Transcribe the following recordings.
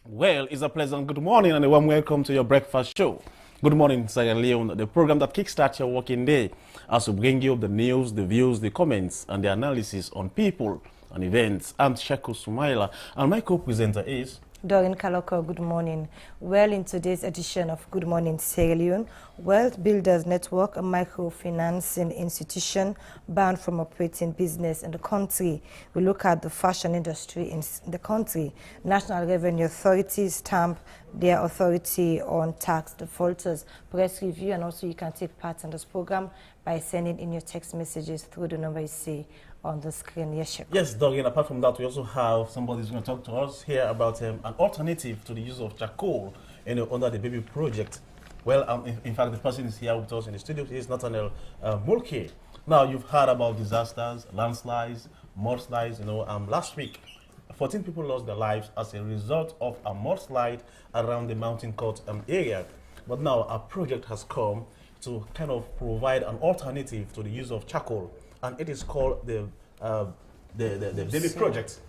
Well, it's a pleasant good morning and a warm welcome to your breakfast show. Good morning, Sierra Leone, the program that kickstarts your working day as we bring you the news, the views, the comments, and the analysis on people and events. I'm Shako Sumaila, and my co-presenter is Doreen Kaloko, good morning. Well, in today's edition of Good Morning Sierra Leone, Wealth Builders Network, a microfinancing institution banned from operating business in the country. We look at the fashion industry in the country. National Revenue Authority stamp their authority on tax defaulters. Press review, and also you can take part in this program by sending in your text messages through the number you see on the screen. Yes, Shako. Yes, Doreen. Apart from that, we also have somebody who's going to talk to us here about an alternative to the use of charcoal under the baby project. Well, in fact, the person is here with us in the studio. He is Nathaniel Mulcahy. Now, you've heard about disasters, landslides, mudslides. Last week, 14 people lost their lives as a result of a mudslide around the Mountain Court area. But now, a project has come to kind of provide an alternative to the use of charcoal, and it is called the baby project.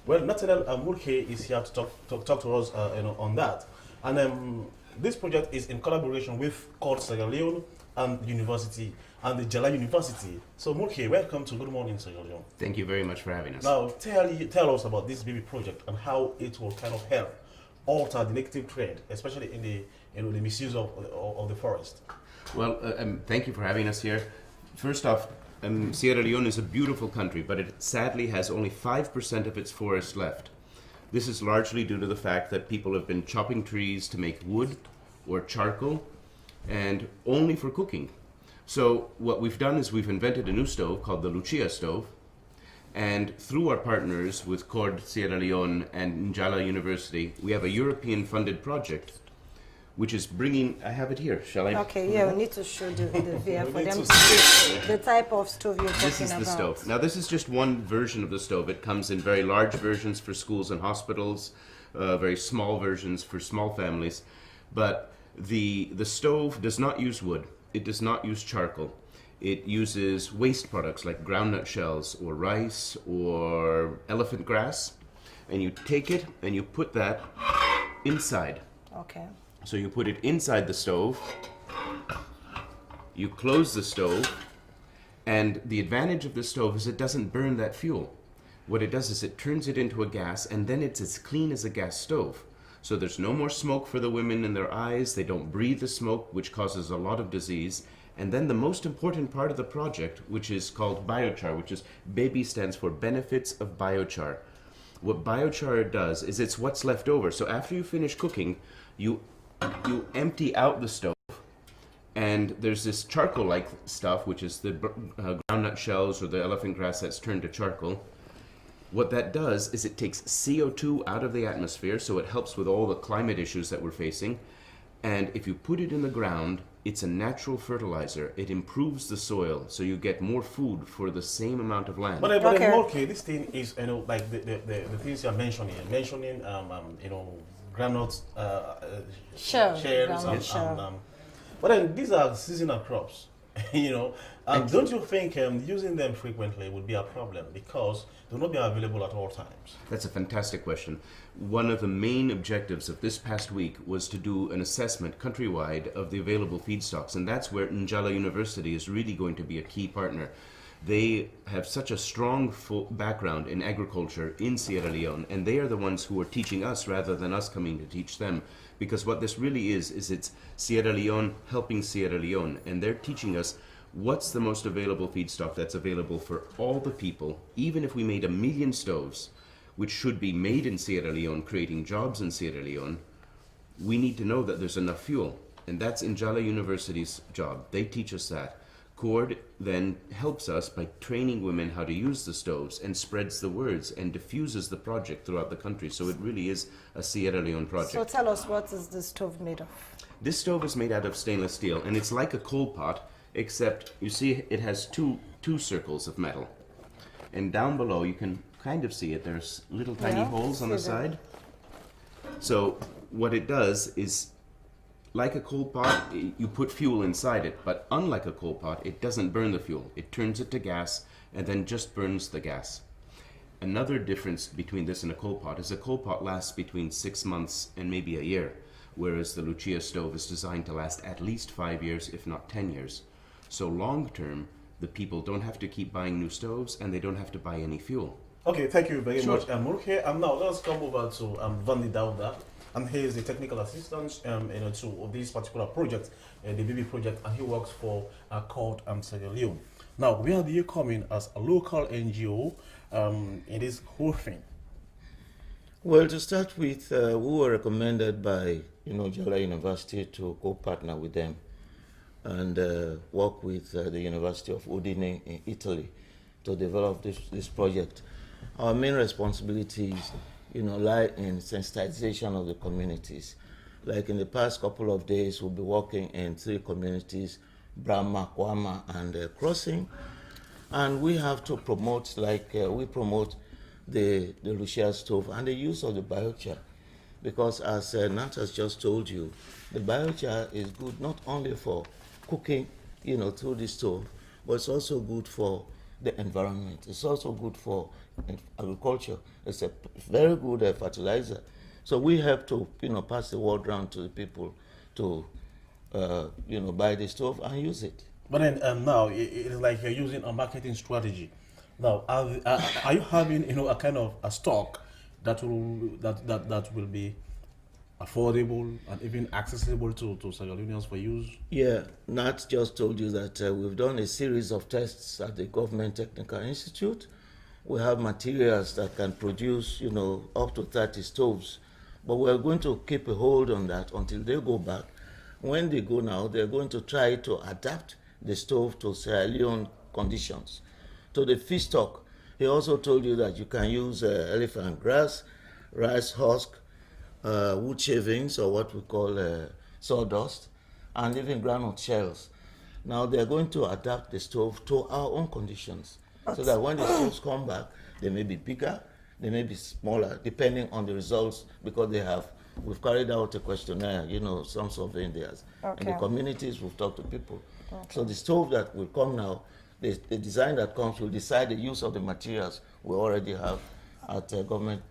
Well, Nathaniel Mulcahy is here to talk to us on that. And this project is in collaboration with Sierra Leone and University and the Jala University. So Mulcahy, welcome to Good Morning Sierra Leone. Thank you very much for having us. Now tell us about this baby project and how it will kind of help alter the negative trend, especially in the misuse of the forest. Well, thank you for having us here. First off, Sierra Leone is a beautiful country, but it sadly has only 5% of its forest left. This is largely due to the fact that people have been chopping trees to make wood or charcoal, and only for cooking. So what we've done is we've invented a new stove called the LuciaStove, and through our partners with Sierra Leone and Njala University, we have a European-funded project which is bringing, I have it here, shall I? Okay, yeah, we need to show the VR for them to see the type of stove you're talking about. This is the stove. Now, this is just one version of the stove. It comes in very large versions for schools and hospitals, very small versions for small families. But the stove does not use wood. It does not use charcoal. It uses waste products like groundnut shells or rice or elephant grass. And you take it and you put that inside. Okay. So you put it inside the stove, you close the stove, and the advantage of the stove is it doesn't burn that fuel. What it does is it turns it into a gas, and then it's as clean as a gas stove. So there's no more smoke for the women in their eyes, they don't breathe the smoke, which causes a lot of disease. And then the most important part of the project, which is called biochar, which is BABY stands for Benefits of Biochar. What biochar does is it's what's left over. So after you finish cooking, you empty out the stove, and there's this charcoal-like stuff, which is the groundnut shells or the elephant grass that's turned to charcoal. What that does is it takes CO2 out of the atmosphere, so it helps with all the climate issues that we're facing. And if you put it in the ground, it's a natural fertilizer. It improves the soil, so you get more food for the same amount of land. But okay, this thing is like the things you're mentioning, granules, shells, but then these are seasonal crops, don't you think using them frequently would be a problem because they will not be available at all times? That's a fantastic question. One of the main objectives of this past week was to do an assessment countrywide of the available feedstocks, and that's where Njala University is really going to be a key partner. They have such a strong background in agriculture in Sierra Leone, and they are the ones who are teaching us rather than us coming to teach them. Because what this really is it's Sierra Leone helping Sierra Leone, and they're teaching us what's the most available feedstock that's available for all the people. Even if we made 1 million stoves, which should be made in Sierra Leone, creating jobs in Sierra Leone, we need to know that there's enough fuel. And that's Njala University's job. They teach us that. CORD then helps us by training women how to use the stoves and spreads the words and diffuses the project throughout the country. So it really is a Sierra Leone project. So tell us, what is the stove made of? This stove is made out of stainless steel, and it's like a coal pot, except you see it has two circles of metal. And down below you can kind of see it. There's little tiny holes on the side. So what it does is, like a coal pot, you put fuel inside it, but unlike a coal pot, it doesn't burn the fuel. It turns it to gas and then just burns the gas. another difference between this and a coal pot is a coal pot lasts between 6 months and maybe a year, whereas the Lucia stove is designed to last at least 5 years, if not 10 years. So long term, the people don't have to keep buying new stoves and they don't have to buy any fuel. Okay, thank you very much, Murke. And now let's come over to Vandy Dauda, and he is the technical assistant to this particular project, the BB project, and he works for called Sierra Leone. Now, where do you come in as a local NGO in this whole thing? Well, to start with, we were recommended by Jala University to co-partner with them and work with the University of Udine in Italy to develop this project. Our main responsibilities, lie in sensitization of the communities. Like in the past couple of days, we'll be working in 3 communities, Brahma, Kwama, and Crossing. And we have to promote, we promote the Lucia stove and the use of the biochar. Because as Nat has just told you, the biochar is good not only for cooking, through the stove, but it's also good for the environment. It's also good for agriculture. It's a very good fertilizer. So we have to, pass the word around to the people to, buy the stove and use it. But then now it's like you're using a marketing strategy. Now, are you having, a kind of a stock that will be affordable and even accessible to Sierra Leoneans for use? Yeah, Nat just told you that we've done a series of tests at the Government Technical Institute. We have materials that can produce, up to 30 stoves. But we're going to keep a hold on that until they go back. When they go now, they're going to try to adapt the stove to Sierra Leone conditions. To the feedstock, he also told you that you can use elephant grass, rice husk, wood shavings, or what we call sawdust, and even granite shells. Now they're going to adapt the stove to our own conditions, so that when the stoves come back, they may be bigger, they may be smaller, depending on the results, because we've carried out a questionnaire, some surveying theirs. In the communities, we've talked to people. So the stove that will come now, the design that comes will decide the use of the materials we already have at Government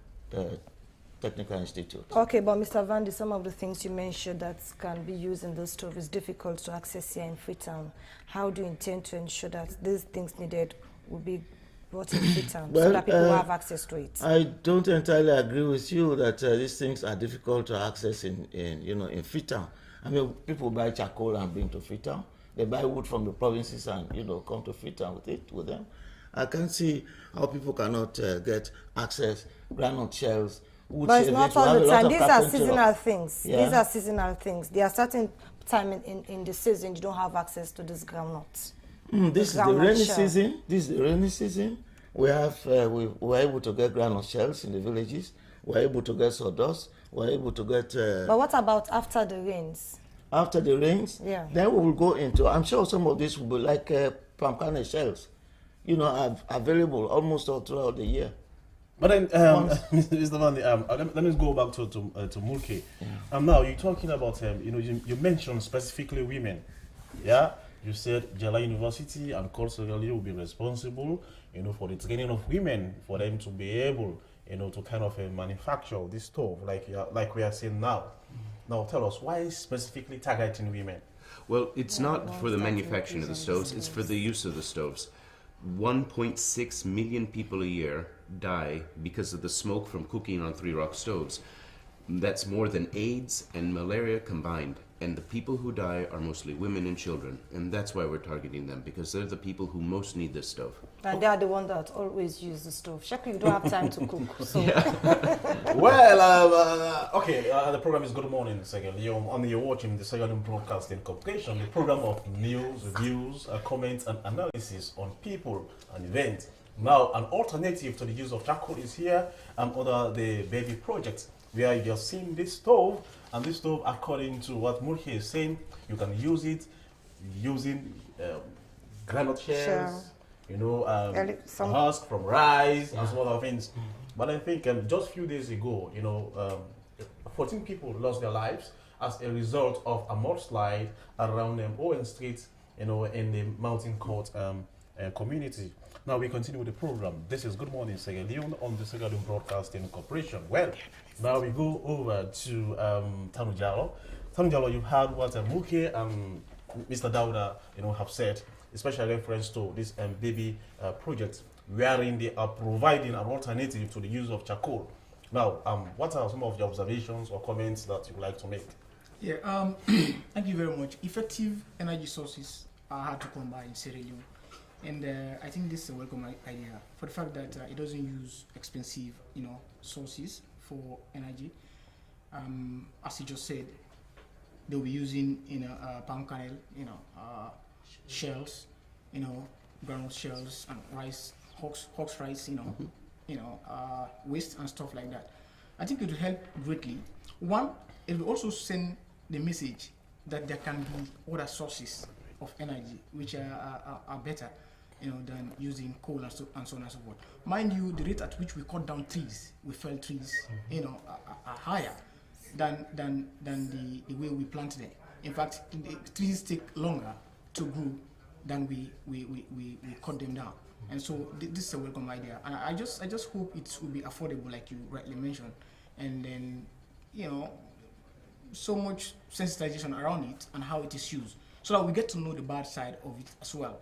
Technical Institute. Okay, but Mr. Vandy, some of the things you mentioned that can be used in the stove is difficult to access here in Freetown. How do you intend to ensure that these things needed will be brought in Freetown so that people have access to it? I don't entirely agree with you that these things are difficult to access in Freetown. I mean, people buy charcoal and bring to Freetown. They buy wood from the provinces and come to Freetown with them. I can't see how people cannot get access, granite shells, wood but it's not all the time. These are seasonal things. Yeah. These are seasonal things. There are certain time in the season you don't have access to this groundnut. This is the rainy season. This is the rainy season. We have we were able to get granite shells in the villages. We're able to get sawdust. We're able to get. But what about after the rains? After the rains, yeah. Then we will go into. I'm sure some of this will be like palm kernel shells, available almost all throughout the year. But then, Mr. Vandy, let me go back to Mulke. Yeah. Now you're talking about you mentioned specifically women. Yeah, you said Jala University and Sierra Leone will be responsible, for the training of women for them to be able, to kind of manufacture this stove like we are seeing now. Now tell us, why specifically targeting women? Well, it's not for the manufacturing of the stoves, it's for the use of the stoves. 1.6 million people a year die because of the smoke from cooking on 3 rock stoves. That's more than AIDS and malaria combined. And the people who die are mostly women and children. And that's why we're targeting them, because they're the people who most need this stove. And they are the ones that always use the stove. Shakli, you don't have time to cook. So. Yeah. Well, okay, the program is Good Morning, Sierra Leone. You're watching the Sierra Leone Broadcasting Corporation, the program of news, reviews, comments, and analysis on people and events. Now, an alternative to the use of charcoal is here under the baby project, where you just seen this stove, and this stove, according to what Mulke is saying, you can use it using granite shells, husk from rice and some other things. But I think just a few days ago, 14 people lost their lives as a result of a mudslide around Owen Street, in the Mountain Court community. Now we continue with the program. This is Good Morning Sierra Leone on the Sierra Leone Broadcasting Corporation. Well, now we go over to Tanujalo. Tanujalo, you've heard what Muke and Mr. Dauda, have said, especially reference to this baby project, wherein they are providing an alternative to the use of charcoal. Now, what are some of your observations or comments that you would like to make? Yeah, thank you very much. Effective energy sources are hard to come by in Sierra Leone. And I think this is a welcome idea for the fact that it doesn't use expensive, sources for energy. As you just said, they'll be using, palm kernel, shells, groundnut shells and rice, hawks rice, waste and stuff like that. I think it will help greatly. One, it will also send the message that there can be other sources of energy which are better, than using coal and so on and so forth. Mind you, the rate at which we cut down trees, we fell trees, are higher than the way we plant them. In fact, the trees take longer to grow than we cut them down. And so this is a welcome idea. And I just hope it will be affordable, like you rightly mentioned, and then so much sensitization around it and how it is used, so that we get to know the bad side of it as well.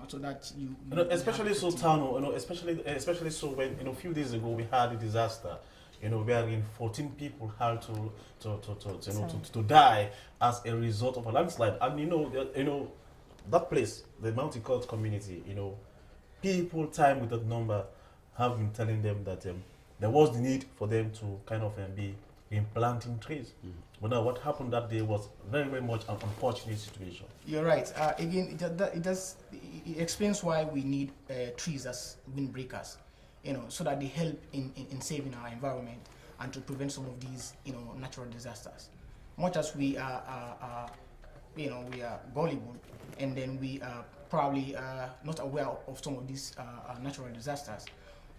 So that you especially so Tano, especially so when a few days ago we had a disaster, wherein 14 people had to die as a result of a landslide, and that place, the Mountain Court community, people time with that number have been telling them that there was the need for them to kind of be planting trees. But now what happened that day was very, very much an unfortunate situation. You're right. Again, it explains why we need trees as windbreakers, so that they help in saving our environment and to prevent some of these, natural disasters. Much as we are gullible, and then we are probably not aware of some of these natural disasters.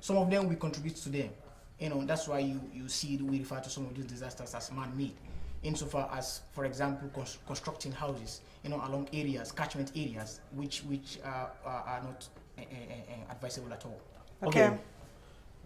Some of them we contribute to them. That's why you see we refer to some of these disasters as man-made, insofar as, for example, constructing houses, along areas, catchment areas, which are not advisable at all. Okay.